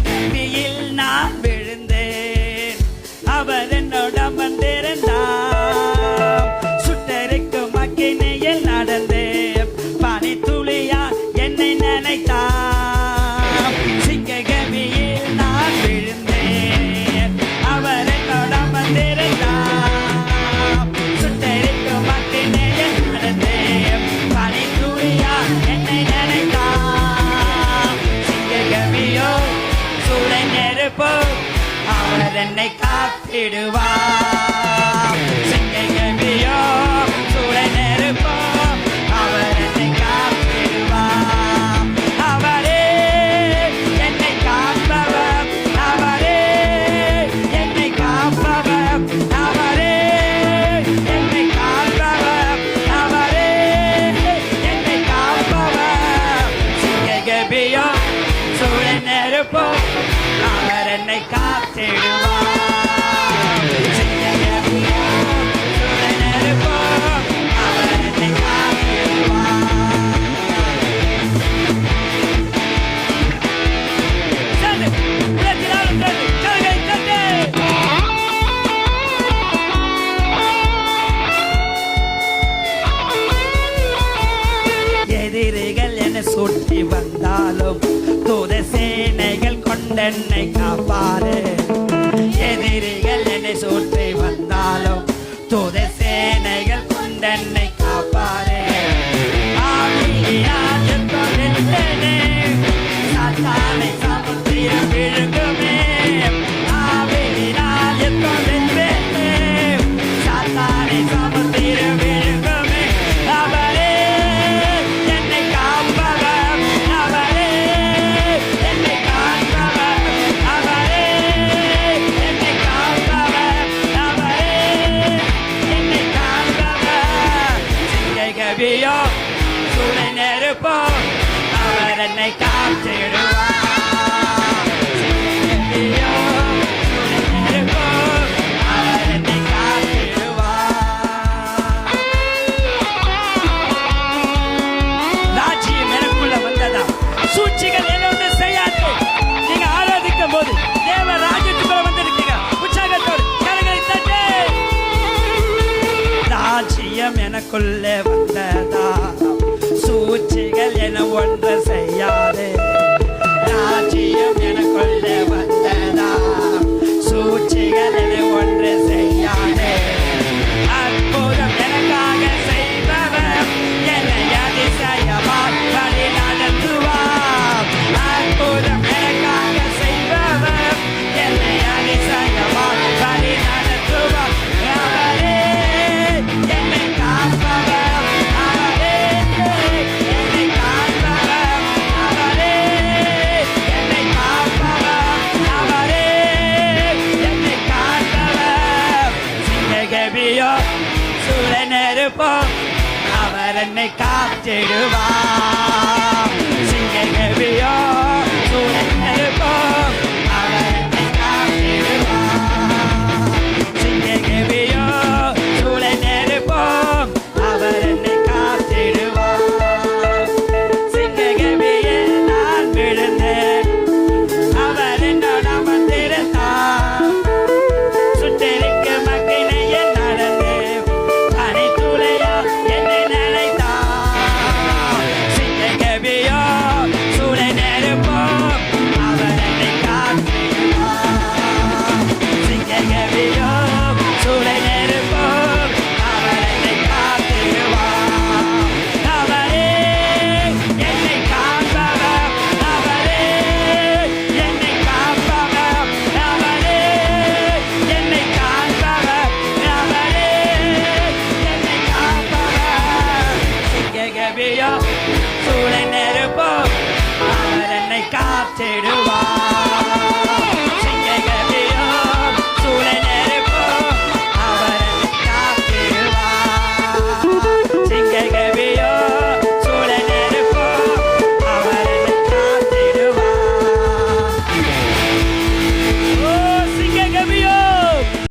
கம்பியில் நான் விழுந்தேன், அவர் என்னோட வந்திருந்தார். சுட்டரிக்கும் அக்கினியில் நடந்தேன், பனி துளியா என்னை நினைத்தார். சிங்க கம்பியில் நான் விழுந்தேன், அவர் என்னோட வந்திருந்தார். சுட்டரிக்கும் அக்கினியில் நடந்தேன், பனி துளியா என்னை நினைத்தார். சிங்க கம்பியோ சூளை நெருப்போ அவர் என்னை காத்திடுவார். சிங்கை கம்பியோ சூளை நெருப்போ அவர் என்னை காத்திடுவார். அவரே என்னை காப்பவர், அவரே என்னை காப்பவர், அவரே என்னை காப்பவர், அவரே என்னை காப்பவர். சிங்கை கம்பியோ சூளை நெருப்போ அவர் என்னை காத்திடுவார். சிங்கை கம்பியோ சூளை நெருப்போ அவர் என்னை காத்திடுவார். சரி, உலகிலாலும் சரி, சரி, சரி. எதிரிகள் என்னை சுற்றி வந்தாலும் தூத சேனைகள் கொண்டென்னை காப்பாரு. எதிரிகள் என்னை சுற்றி வந்தாலும் தூத சேனைகள் கொண்டென்னை காப்பாரு. ஆவியினால் யுத்தம் வென்றேனே, சாத்தானை சமுத்திரம் விழுங்குமே. ஆவியினால் யுத்தம் வென்றேனே, சாத்தானை சமுத்திரம் விழுங்குமே. அவரே என்னை காப்பவர், அவரே என்னை காப்பவர், அவரே என்னை காப்பவர், அவரே என்னை காப்பவர். சிங்கை கம்பியோ சூளை நெருப்போ அவர் என்னை காத்திடுவார். சிங்கை கம்பியோ சூளை நெருப்போ அவர் என்னை காத்திடுவார். ராஜ்யம் எனக்குள்ள வந்ததா, சூழ்ச்சிகள் என்ன ஒன்று செய்யாது. நீங்க ஆராதிக்கும் போது தேவ ராஜ்யத்துக்குள்ள வந்திருக்கீங்க. உற்சாகத்தோடு கரங்களை தட்டி. ராஜ்யம் எனக்குள்ளே வந்ததா, சூழ்ச்சிகள் என ஒன்று செய்யாது. ராஜ்யம் எனக்குள்ளே வந்ததா, சூழ்ச்சிகள் என ஒன்று செய்யாது. அற்புதம் எனக்காக செய்பவர் என்னை அதிசயமாய் வழி நடத்துவார். அற்புதம் எனக்காக செய்பவர் என்னை அதிசயமாய் வழி நடத்துவார். அவரே என்னை காப்பவர், அவரே என்னை காப்பவர், அவரே என்னை காப்பவர், அவரே என்னை காப்பவர். சிங்கை கம்பியோ சூளை நெருப்போ அவர் என்னை காத்திடுவார். சிங்கை கம்பியோ சூளை நெருப்போ அவர் என்னை காத்திடுவார். சிங்கை கம்பியோ சூளை நெருப்போ அவர் என்னை காத்திடுவார். சிங்கை கம்பியில் நான் விழுந்தேன், அவர் என்னோட வந்திருந்தார். சுட்டெரிக்கும் அக்கினியில் நடந்தேன், பனி துளியா என்னை நினைத்தார். சிங்கை கம்பியோ சூளை நெருப்போ அவர் என்னை காத்திடுவார். சிங்கை கம்பியோ சூளை நெருப்போ அவர் என்னை காத்திடுவார். அவரே என்னை காப்பவர், அவரே என்னை காப்பவர், அவரே என்னை காப்பவர், அவரே என்னை காப்பவர். சிங்கை கம்பியோ சூளை நெருப்போ அவர் என்னை காத்திடுவார்.